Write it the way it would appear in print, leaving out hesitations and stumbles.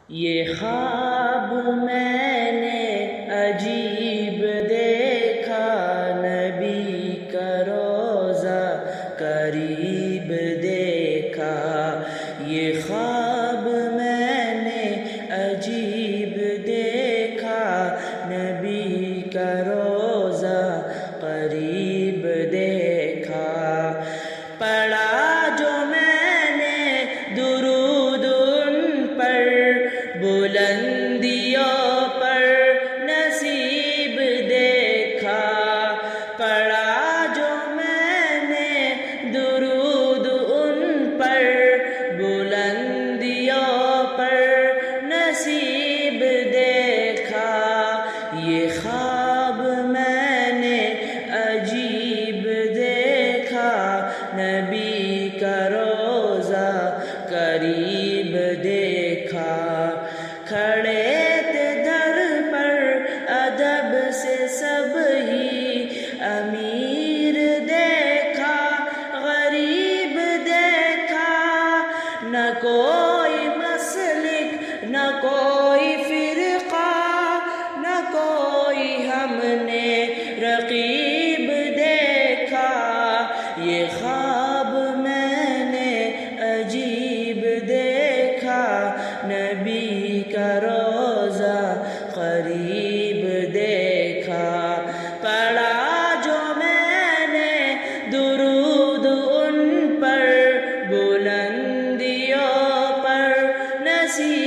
یہ خواب میں نے عجیب دیکھا، نبی کا روضہ قریب دیکھا۔ یہ خواب میں نے عجیب دیکھا، نبی کا روضہ قریب دیکھا۔ پڑھا جو میں نے درود ان پر، بلندیوں پر نصیب دیکھا۔ پڑھا جو میں نے درود ان پر، بلندیوں پر نصیب دیکھا۔ یہ خواب میں نے عجیب دیکھا، نبی کا روضہ قریب دیکھا۔ کھڑے تھے در پر ادب سے سب ہی، امیر دیکھا غریب دیکھا۔ نہ کوئی مسلک نہ کوئی فرقہ، نہ کوئی ہم نے رقیب دیکھا۔ یہ خواب میں نے عجیب دیکھا، نبی کا روضہ قریب دیکھا۔ پڑھا جو میں نے درود ان پر، بلندیوں پر نصیب